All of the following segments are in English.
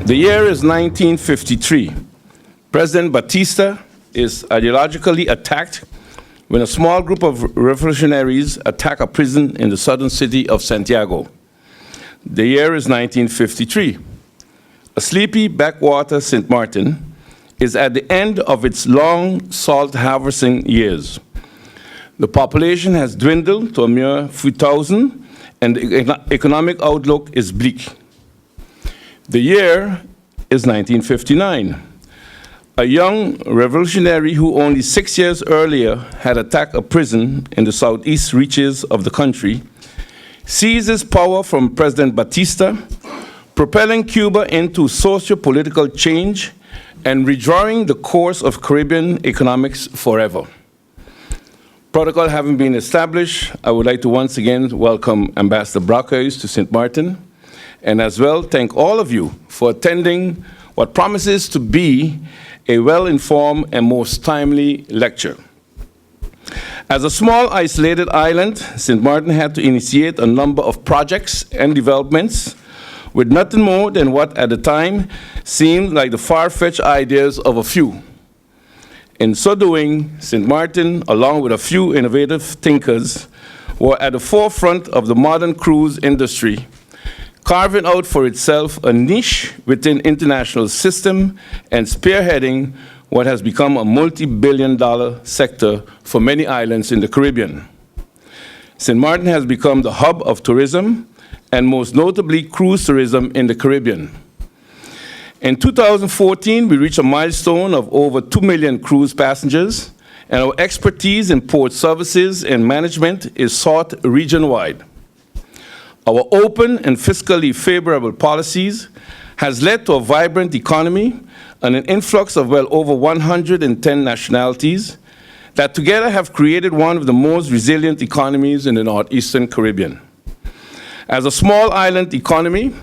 The year is 1953. President Batista is ideologically attacked when a small group of revolutionaries attack a prison in the southern city of Santiago. The year is 1953. A sleepy backwater St. Martin is at the end of its long salt harvesting years. The population has dwindled to a mere few thousand, and the economic outlook is bleak. The year is 1959. A young revolutionary who only 6 years earlier had attacked a prison in the southeast reaches of the country seizes power from President Batista, propelling Cuba into socio-political change and redrawing the course of Caribbean economics forever. Protocol having been established, I would like to once again welcome Ambassador Brockhuis to St. Martin, and as well thank all of you for attending what promises to be a well-informed and most timely lecture. As a small isolated island, St. Martin had to initiate a number of projects and developments with nothing more than what at the time seemed like the far-fetched ideas of a few. In so doing, St. Martin, along with a few innovative thinkers, were at the forefront of the modern cruise industry, carving out for itself a niche within international system and spearheading what has become a multi-billion-dollar sector for many islands in the Caribbean. St. Martin has become the hub of tourism, and most notably cruise tourism in the Caribbean. In 2014, we reached a milestone of over 2 million cruise passengers, and our expertise in port services and management is sought region-wide. Our open and fiscally favorable policies has led to a vibrant economy and an influx of well over 110 nationalities that together have created one of the most resilient economies in the northeastern Caribbean. As a small island economy,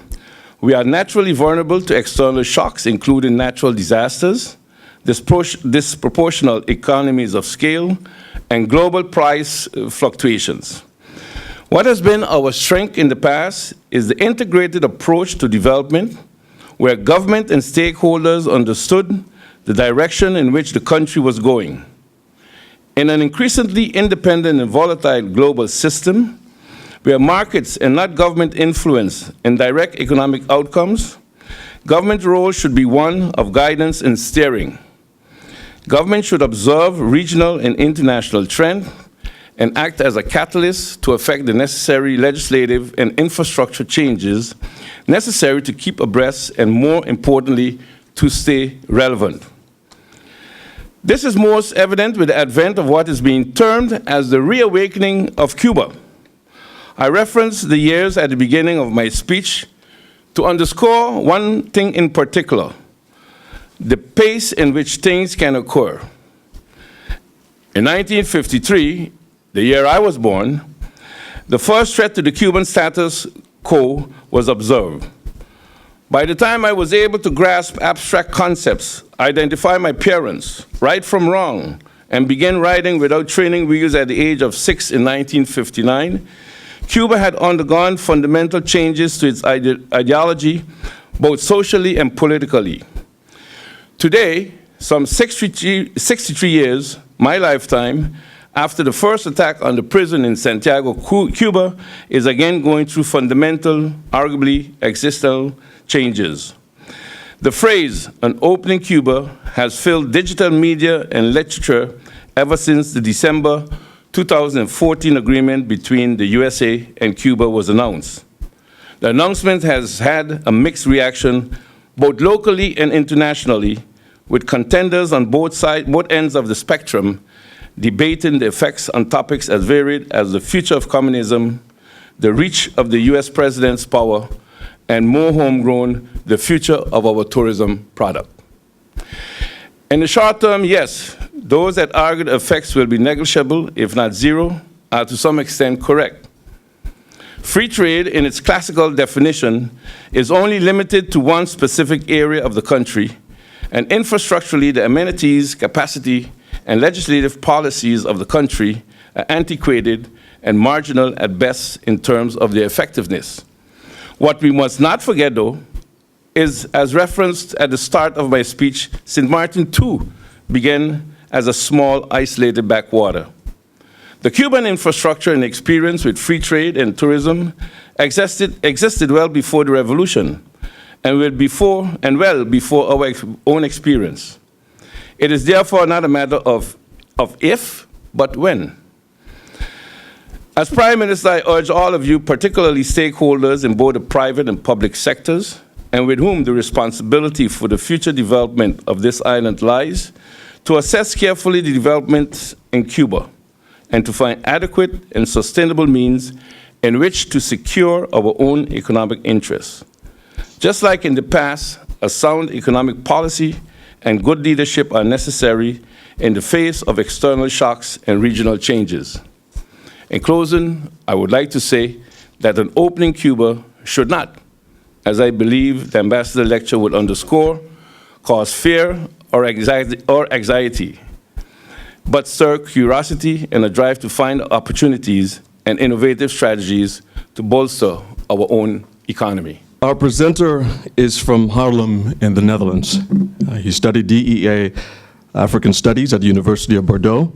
we are naturally vulnerable to external shocks, including natural disasters, disproportional economies of scale, and global price fluctuations. What has been our strength in the past is the integrated approach to development, where government and stakeholders understood the direction in which the country was going. In an increasingly independent and volatile global system, where markets and not government influence and direct economic outcomes, government role should be one of guidance and steering. Government should observe regional and international trends and act as a catalyst to effect the necessary legislative and infrastructure changes necessary to keep abreast and, more importantly, to stay relevant. This is most evident with the advent of what is being termed as the reawakening of Cuba. I referenced the years at the beginning of my speech to underscore one thing in particular: the pace in which things can occur. In 1953, the year I was born, the first threat to the Cuban status quo was observed. By the time I was able to grasp abstract concepts, identify my parents, right from wrong, and begin riding without training wheels at the age of 6 in 1959, Cuba had undergone fundamental changes to its ideology, both socially and politically. Today, some 63 years, my lifetime, after the first attack on the prison in Santiago, Cuba is again going through fundamental, arguably existential changes. The phrase, "an opening Cuba," has filled digital media and literature ever since the December 2014 agreement between the USA and Cuba was announced. The announcement has had a mixed reaction, both locally and internationally, with contenders on both ends of the spectrum debating the effects on topics as varied as the future of communism, the reach of the US president's power, and more homegrown the future of our tourism product. In the short term, yes, those that argue the effects will be negligible, if not zero, are to some extent correct. Free trade, in its classical definition, is only limited to one specific area of the country, and infrastructurally, the amenities, capacity, and legislative policies of the country are antiquated and marginal at best in terms of their effectiveness. What we must not forget, though, is, as referenced at the start of my speech, St. Martin too began as a small, isolated backwater. The Cuban infrastructure and experience with free trade and tourism existed well before the revolution, and well before our own experience. It is therefore not a matter of if, but when. As Prime Minister, I urge all of you, particularly stakeholders in both the private and public sectors, and with whom the responsibility for the future development of this island lies, to assess carefully the developments in Cuba and to find adequate and sustainable means in which to secure our own economic interests. Just like in the past, a sound economic policy and good leadership are necessary in the face of external shocks and regional changes. In closing, I would like to say that an opening Cuba should not, as I believe the ambassador lecture would underscore, cause fear or anxiety, but stir curiosity and a drive to find opportunities and innovative strategies to bolster our own economy. Our presenter is from Haarlem in the Netherlands. He studied DEA African Studies at the University of Bordeaux,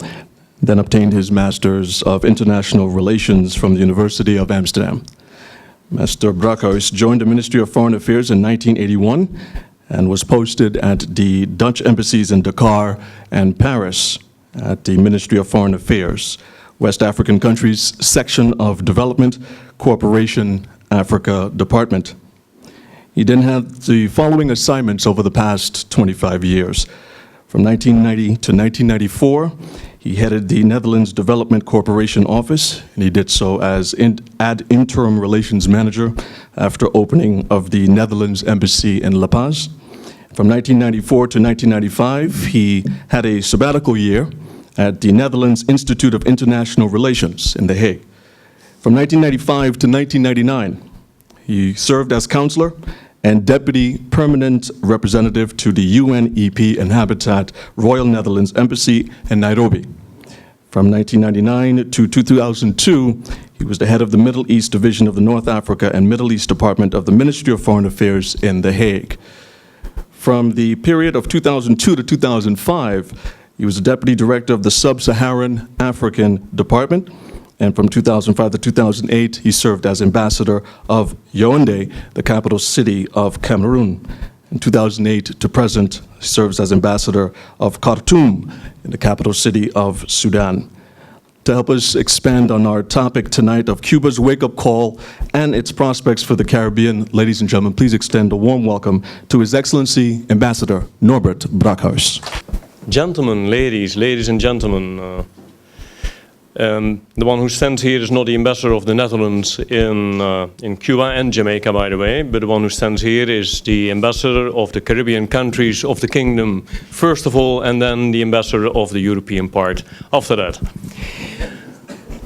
then obtained his Master's of International Relations from the University of Amsterdam. Master Brakhuis joined the Ministry of Foreign Affairs in 1981 and was posted at the Dutch embassies in Dakar and Paris at the Ministry of Foreign Affairs, West African Countries Section of Development, Cooperation, Africa Department. He then had the following assignments over the past 25 years. From 1990 to 1994, he headed the Netherlands Development Corporation Office, and he did so as interim relations manager after opening of the Netherlands Embassy in La Paz. From 1994 to 1995, he had a sabbatical year at the Netherlands Institute of International Relations in The Hague. From 1995 to 1999, he served as counselor and deputy permanent representative to the UNEP and Habitat Royal Netherlands Embassy in Nairobi. From 1999 to 2002, he was the head of the Middle East Division of the North Africa and Middle East Department of the Ministry of Foreign Affairs in The Hague. From the period of 2002 to 2005, he was the deputy director of the Sub-Saharan African Department. And from 2005 to 2008, he served as ambassador of Yaoundé, the capital city of Cameroon. In 2008 to present, he serves as ambassador of Khartoum, in the capital city of Sudan. To help us expand on our topic tonight of Cuba's wake-up call and its prospects for the Caribbean, ladies and gentlemen, please extend a warm welcome to His Excellency Ambassador Norbert Brakhuis. Gentlemen, ladies and gentlemen, the one who stands here is not the ambassador of the Netherlands in Cuba and Jamaica, by the way, but the one who stands here is the ambassador of the Caribbean countries of the kingdom, first of all, and then the ambassador of the European part after that.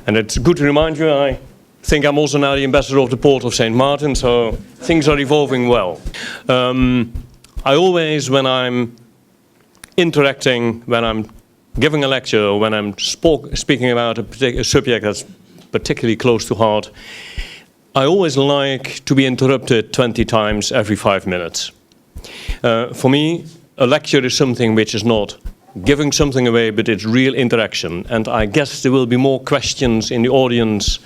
And it's good to remind you, I think I'm also now the ambassador of the port of St. Martin, so things are evolving well. I always, when I'm interacting, when I'm giving a lecture, or when I'm speaking about a subject that's particularly close to heart, I always like to be interrupted 20 times every 5 minutes. For me, a lecture is something which is not giving something away, but it's real interaction. And I guess there will be more questions in the audience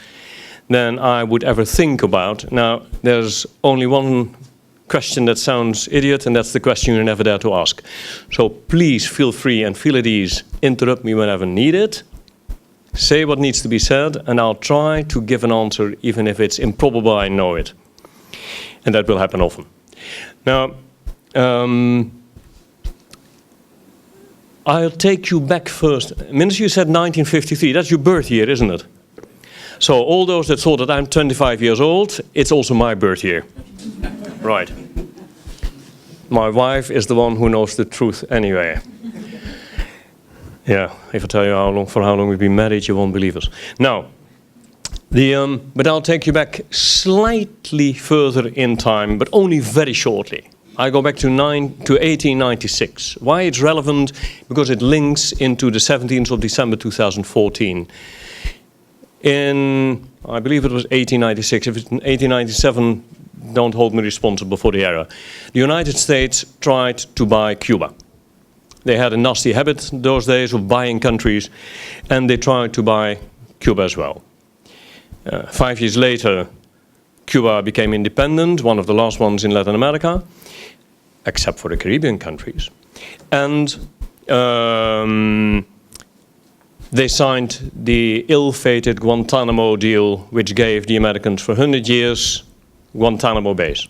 than I would ever think about. Now, there's only one question that sounds idiot, and that's the question you never dare to ask. So please feel free and feel at ease. Interrupt me whenever needed. Say what needs to be said, and I'll try to give an answer, even if it's improbable, I know it. And that will happen often. Now, I'll take you back first. Minister, you said 1953. That's your birth year, isn't it? So all those that thought that I'm 25 years old, it's also my birth year. Right. My wife is the one who knows the truth anyway. Yeah, if I tell you for how long we've been married, you won't believe us. Now, but I'll take you back slightly further in time, but only very shortly. I go back to 1896. Why it's relevant? Because it links into the 17th of December 2014. In, I believe it was 1896. If it's 1897, don't hold me responsible for the error. The United States tried to buy Cuba. They had a nasty habit those days of buying countries, and they tried to buy Cuba as well. 5 years later, Cuba became independent, one of the last ones in Latin America, except for the Caribbean countries. And they signed the ill-fated Guantanamo deal, which gave the Americans for 100 years Guantanamo base.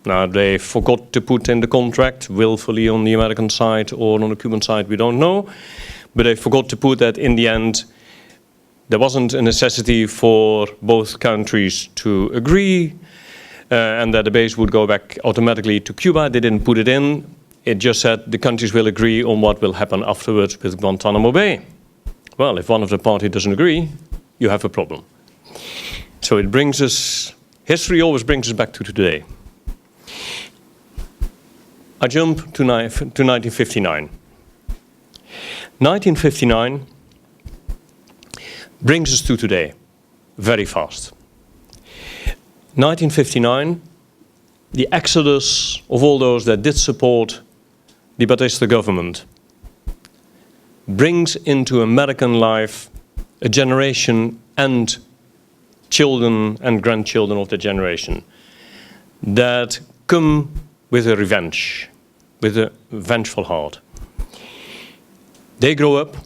Now, they forgot to put in the contract, willfully on the American side or on the Cuban side, we don't know. But they forgot to put that in the end. There wasn't a necessity for both countries to agree and that the base would go back automatically to Cuba. They didn't put it in. It just said the countries will agree on what will happen afterwards with Guantanamo Bay. Well, if one of the parties doesn't agree, you have a problem. So it brings us, history always brings us back to today. I jump to 1959. 1959 brings us to today, very fast. 1959, the exodus of all those that did support the Batista government brings into American life a generation and children and grandchildren of the generation that come with a revenge, with a vengeful heart. They grow up,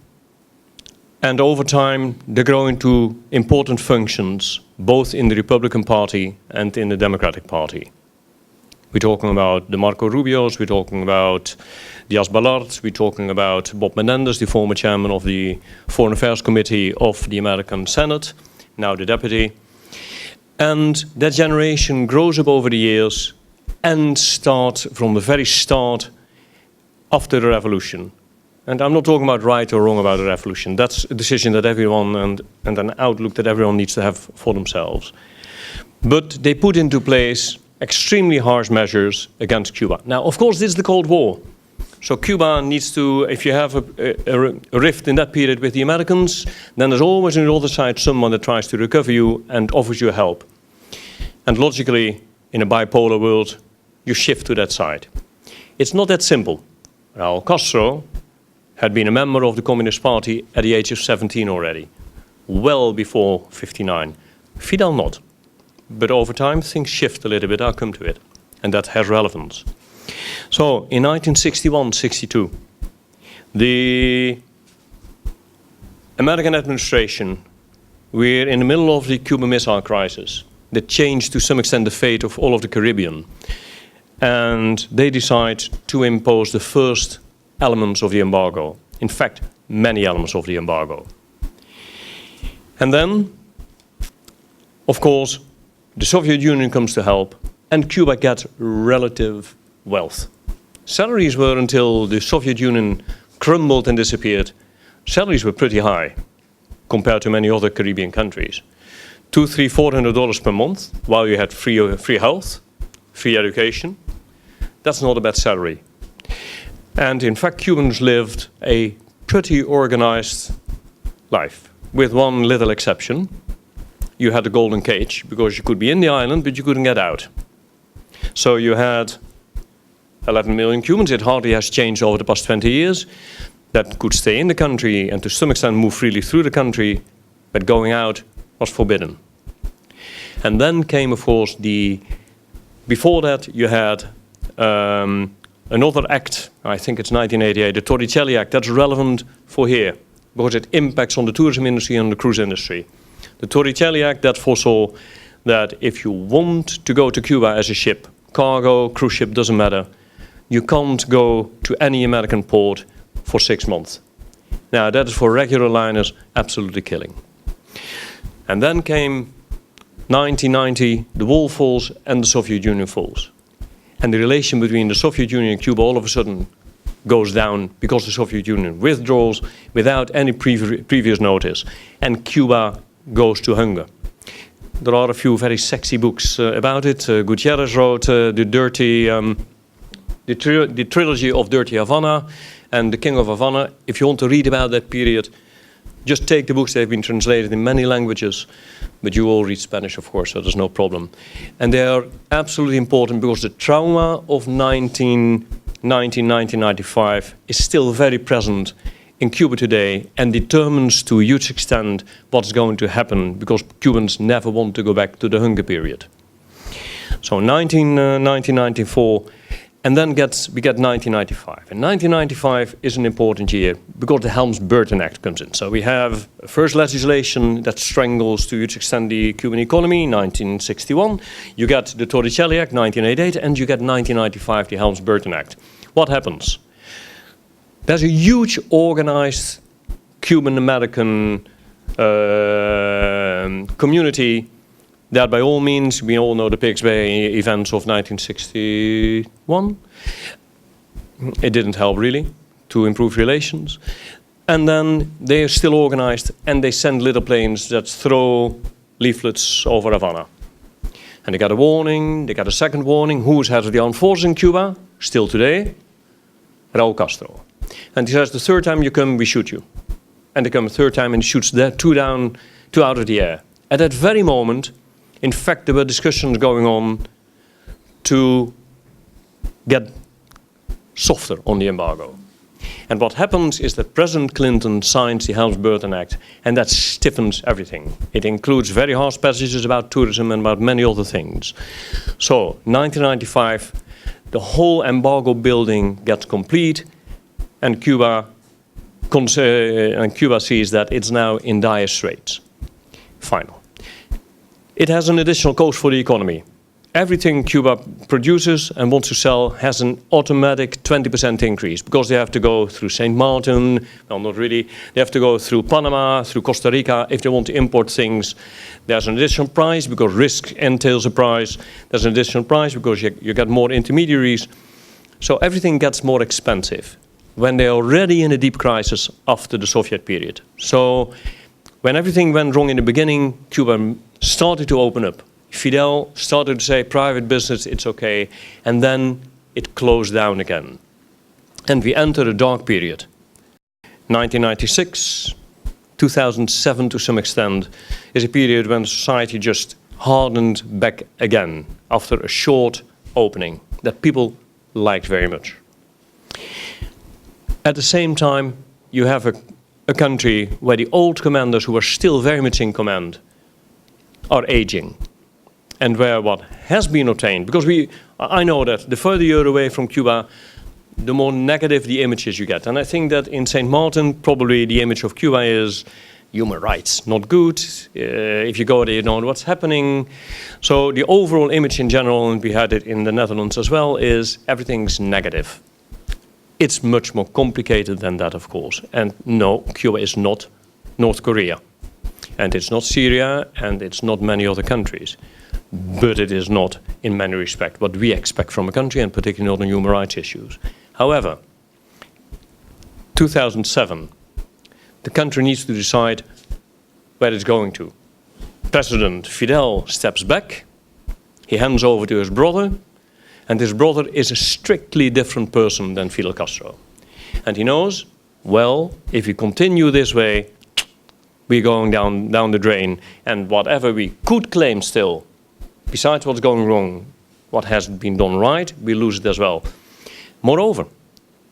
and over time they grow into important functions, both in the Republican Party and in the Democratic Party. We're talking about the Marco Rubios, we're talking about Diaz Balart, we're talking about Bob Menendez, the former chairman of the Foreign Affairs Committee of the American Senate, now the deputy. And that generation grows up over the years and start from the very start after the revolution. And I'm not talking about right or wrong about the revolution. That's a decision that everyone and an outlook that everyone needs to have for themselves. But they put into place extremely harsh measures against Cuba. Now, of course, this is the Cold War. So Cuba needs to, if you have a rift in that period with the Americans, then there's always on the other side someone that tries to recover you and offers you help. And logically, in a bipolar world, you shift to that side. It's not that simple. Raúl Castro had been a member of the Communist Party at the age of 17 already, well before 59. Fidel not. But over time, things shift a little bit. I'll come to it. And that has relevance. So, in 1961-62, the American administration, we're in the middle of the Cuban Missile Crisis that changed to some extent the fate of all of the Caribbean. And they decide to impose the first elements of the embargo. In fact, many elements of the embargo. And then, of course, the Soviet Union comes to help, and Cuba gets relative wealth. Salaries were, until the Soviet Union crumbled and disappeared, salaries were pretty high compared to many other Caribbean countries. $200, $300, $400 per month, while you had free health, free education. That's not a bad salary. And in fact, Cubans lived a pretty organized life, with one little exception. You had the golden cage, because you could be in the island, but you couldn't get out. So you had 11 million Cubans. It hardly has changed over the past 20 years. That could stay in the country and to some extent move freely through the country, but going out was forbidden. And then came, of course, before that you had another act, I think it's 1988, the Torricelli Act. That's relevant for here, because it impacts on the tourism industry and the cruise industry. The Torricelli Act that foresaw that if you want to go to Cuba as a ship, cargo, cruise ship, doesn't matter, you can't go to any American port for 6 months. Now, that is for regular liners absolutely killing. And then came 1990, the wall falls and the Soviet Union falls. And the relation between the Soviet Union and Cuba all of a sudden goes down because the Soviet Union withdraws without any previous notice. And Cuba goes to hunger. There are a few very sexy books about it. Gutierrez wrote the trilogy of Dirty Havana and The King of Havana. If you want to read about that period, just take the books. They've been translated in many languages, but you all read Spanish, of course, so there's no problem. And they are absolutely important because the trauma of 1995 is still very present in Cuba today and determines to a huge extent what's going to happen because Cubans never want to go back to the hunger period. So 1994, and then we get 1995. And 1995 is an important year because the Helms-Burton Act comes in. So we have first legislation that strangles to a huge extent the Cuban economy, 1961. You get the Torricelli Act, 1988, and you get 1995, the Helms-Burton Act. What happens? There's a huge organized Cuban-American community that by all means, we all know the Pigs Bay events of 1961. It didn't help really to improve relations. And then they are still organized and they send little planes that throw leaflets over Havana. And they got a warning, they got a second warning. Who's head of the armed forces in Cuba? Still today, Raúl Castro. And he says, the third time you come, we shoot you. And they come a third time and he shoots two out of the air. At that very moment, in fact, there were discussions going on to get softer on the embargo. And what happens is that President Clinton signs the Helms-Burton Act, and that stiffens everything. It includes very harsh passages about tourism and about many other things. So, 1995, the whole embargo building gets complete, and Cuba sees that it's now in dire straits. Final. It has an additional cost for the economy. Everything Cuba produces and wants to sell has an automatic 20% increase because they have to go through St. Martin, well, not really. They have to go through Panama, through Costa Rica. If they want to import things, there's an additional price because risk entails a price. There's an additional price because you get more intermediaries. So everything gets more expensive when they're already in a deep crisis after the Soviet period. So when everything went wrong in the beginning, Cuba started to open up. Fidel started to say private business, it's okay, and then it closed down again. And we entered a dark period. 1996, 2007 to some extent, is a period when society just hardened back again after a short opening that people liked very much. At the same time, you have a country where the old commanders who are still very much in command are aging. And where what has been obtained, because I know that the further you're away from Cuba, the more negative the images you get. And I think that in St. Martin, probably the image of Cuba is human rights, not good. If you go there, you know what's happening. So the overall image in general, and we had it in the Netherlands as well, is everything's negative. It's much more complicated than that, of course. And no, Cuba is not North Korea. And it's not Syria, and it's not many other countries. But it is not, in many respects, what we expect from a country, and particularly not on human rights issues. However, 2007, the country needs to decide where it's going to. President Fidel steps back, he hands over to his brother, and his brother is a strictly different person than Fidel Castro. And he knows, well, if we continue this way, we're going down the drain, and whatever we could claim still, besides what's going wrong, what has been done right, we lose it as well. Moreover,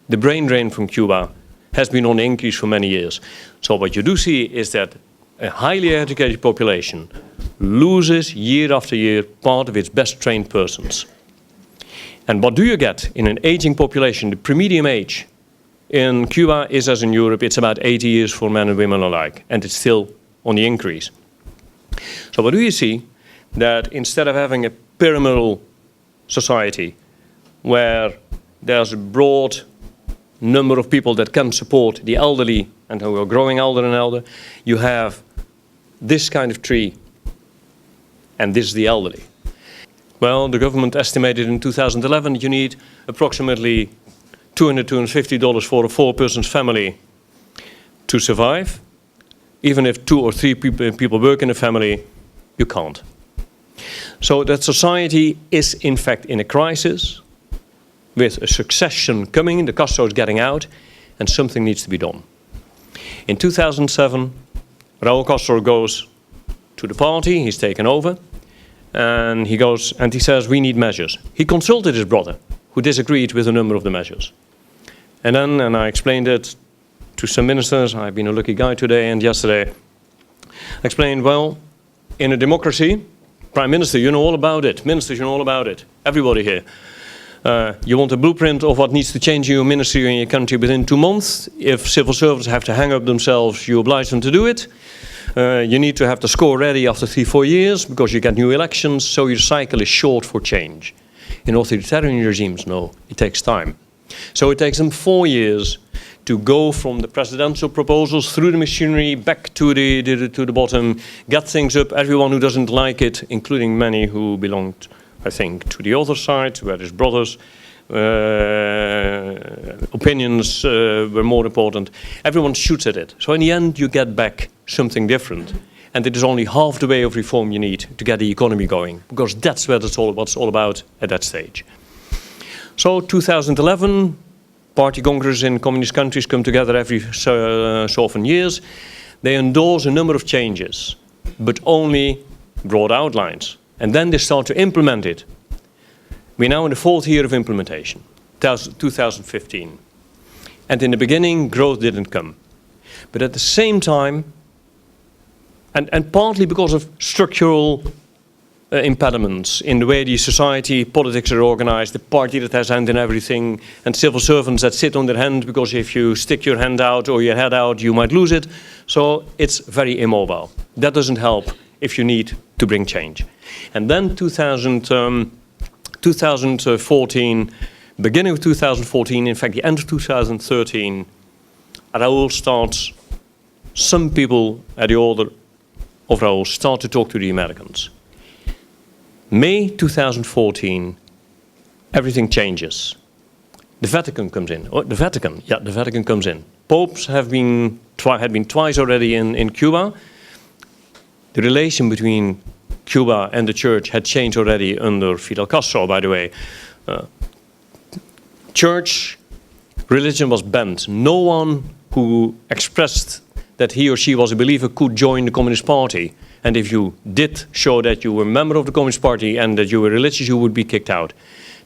the brain drain from Cuba has been on the increase for many years. So what you do see is that a highly educated population loses year after year part of its best trained persons. And what do you get in an aging population? The pre-medium age in Cuba is, as in Europe, it's about 80 years for men and women alike, and it's still on the increase. So what do you see? That instead of having a pyramidal society where there's a broad number of people that can support the elderly and who are growing elder and elder, you have this kind of tree and this is the elderly. Well, the government estimated in 2011 you need approximately $200, $250 for a 4-person family to survive. Even if 2 or 3 people work in a family, you can't. So that society is in fact in a crisis, with a succession coming, the Castro is getting out, and something needs to be done. In 2007, Raúl Castro goes to the party, he's taken over, and he goes and he says, we need measures. He consulted his brother, who disagreed with a number of the measures. And then, and I explained it to some ministers, I've been a lucky guy today and yesterday, I explained, well, in a democracy, Prime Minister, you know all about it, ministers, you know all about it, everybody here. You want a blueprint of what needs to change in your ministry or in your country within 2 months. If civil servants have to hang up themselves, you oblige them to do it. You need to have the score ready after 3-4 years because you get new elections, so your cycle is short for change. In authoritarian regimes, no, it takes time. So it takes them 4 years to go from the presidential proposals through the machinery back to the bottom, get things up, everyone who doesn't like it, including many who belonged, I think, to the other side, where his brothers' opinions were more important. Everyone shoots at it. So in the end, you get back something different. And it is only half the way of reform you need to get the economy going, because that's what it's all about at that stage. So 2011, party congresses in communist countries come together every so often years. They endorse a number of changes, but only broad outlines. And then they start to implement it. We're now in the 4th year of implementation, 2015. And in the beginning, growth didn't come. But at the same time, and partly because of structural impediments in the way the society, politics are organized, the party that has hand in everything, and civil servants that sit on their hand because if you stick your hand out or your head out, you might lose it. So it's very immobile. That doesn't help if you need to bring change. And then 2014, beginning of 2014, in fact the end of 2013, Raúl starts, some people at the order of Raúl start to talk to the Americans. May 2014, everything changes. The Vatican comes in. Oh, the Vatican comes in. Popes had been twice already in Cuba. The relation between Cuba and the church had changed already under Fidel Castro, by the way. Church, religion was banned. No one who expressed that he or she was a believer could join the Communist Party. And if you did show that you were a member of the Communist Party and that you were religious, you would be kicked out.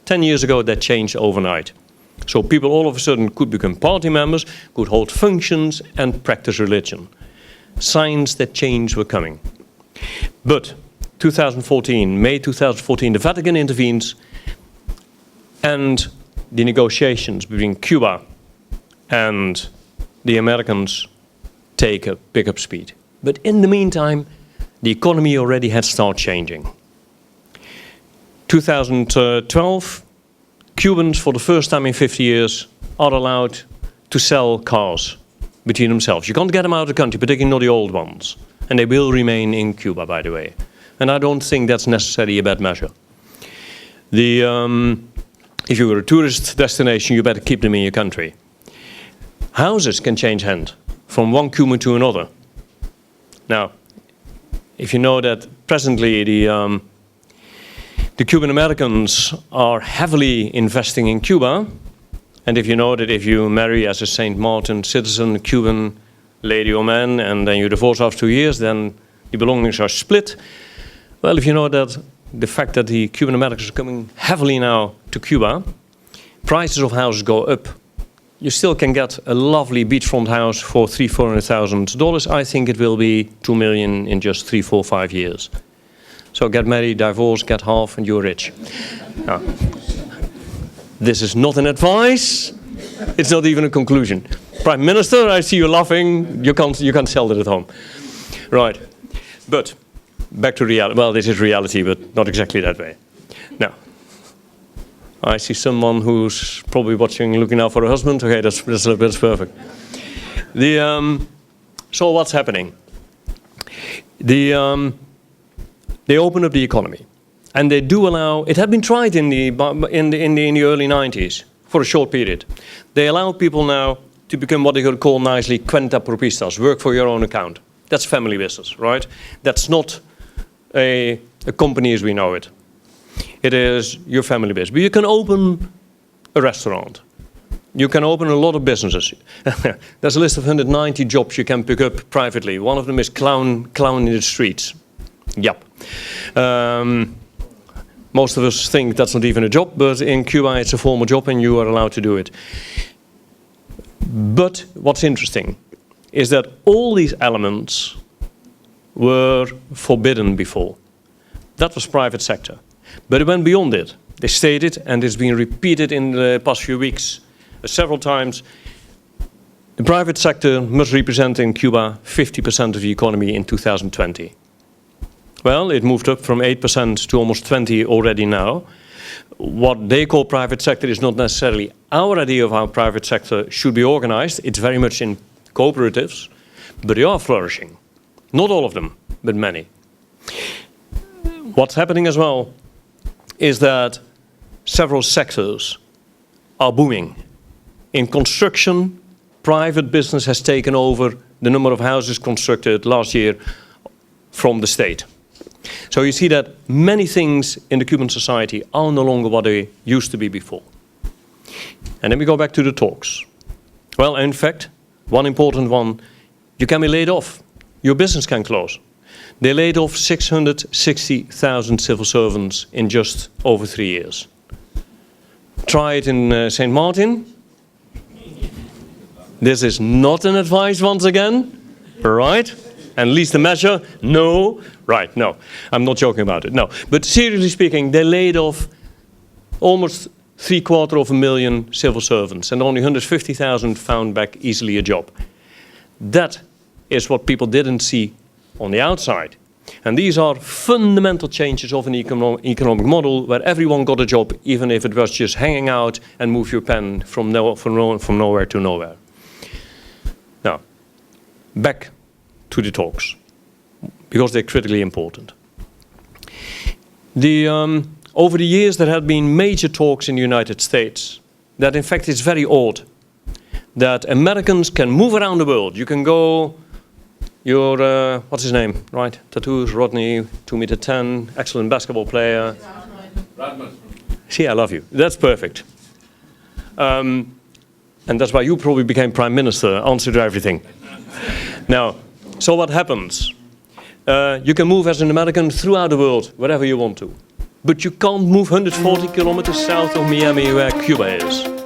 10 years ago, that changed overnight. So people all of a sudden could become party members, could hold functions and practice religion. Signs that change were coming. But 2014, May 2014, the Vatican intervenes and the negotiations between Cuba and the Americans pick up speed. But in the meantime, the economy already had started changing. 2012, Cubans, for the first time in 50 years, are allowed to sell cars between themselves. You can't get them out of the country, particularly not the old ones. And they will remain in Cuba, by the way. And I don't think that's necessarily a bad measure. If you were a tourist destination, you better keep them in your country. Houses can change hand from one Cuban to another. Now, if you know that presently the Cuban Americans are heavily investing in Cuba, and if you know that if you marry as a St. Martin citizen, a Cuban lady or man, and then you divorce after 2 years, then the belongings are split. Well, if you know that the fact that the Cuban Americans are coming heavily now to Cuba, prices of houses go up. You still can get a lovely beachfront house for $300,000-$400,000. I think it will be $2 million in just 3, 4, 5 years. So get married, divorce, get half, and you're rich. Now, this is not an advice. It's not even a conclusion. Prime Minister, I see you laughing. You can't sell it at home. Right. But back to reality. Well, this is reality, but not exactly that way. Now, I see someone who's probably watching, looking out for a husband. Okay, that's perfect. So what's happening? They open up the economy. And they do allow, it had been tried in the early 90s for a short period. They allow people now to become what they could call nicely cuenta propistas, work for your own account. That's family business, right? That's not a company as we know it. It is your family business. But you can open a restaurant. You can open a lot of businesses. There's a list of 190 jobs you can pick up privately. One of them is clown in the streets. Yep. Most of us think that's not even a job, but in Cuba it's a formal job and you are allowed to do it. But what's interesting is that all these elements were forbidden before. That was private sector. But it went beyond it. They stated, and it's been repeated in the past few weeks several times, the private sector must represent in Cuba 50% of the economy in 2020. Well, it moved up from 8% to almost 20% already now. What they call private sector is not necessarily our idea of how private sector should be organized. It's very much in cooperatives, but they are flourishing. Not all of them, but many. What's happening as well is that several sectors are booming. In construction, private business has taken over the number of houses constructed last year from the state. So you see that many things in the Cuban society are no longer what they used to be before. And then we go back to the talks. Well, in fact, one important one, you can be laid off. Your business can close. They laid off 660,000 civil servants in just over 3 years. Try it in St. Martin. This is not an advice once again, right? And at least the measure, no. Right, no. I'm not joking about it, no. But seriously speaking, they laid off almost 750,000 civil servants and only 150,000 found back easily a job. That is what people didn't see on the outside. And these are fundamental changes of an economic model where everyone got a job, even if it was just hanging out and move your pen from nowhere to nowhere. Now, back to the talks, because they're critically important. Over the years, there have been major talks in the United States that, in fact, it's very odd that Americans can move around the world. You can go, what's his name, right? Tattoos, Rodney, 2'10", excellent basketball player. See, I love you. That's perfect. And that's why you probably became prime minister, answer to everything. Now, so what happens? You can move as an American throughout the world, wherever you want to. But you can't move 140 kilometers south of Miami, where Cuba is.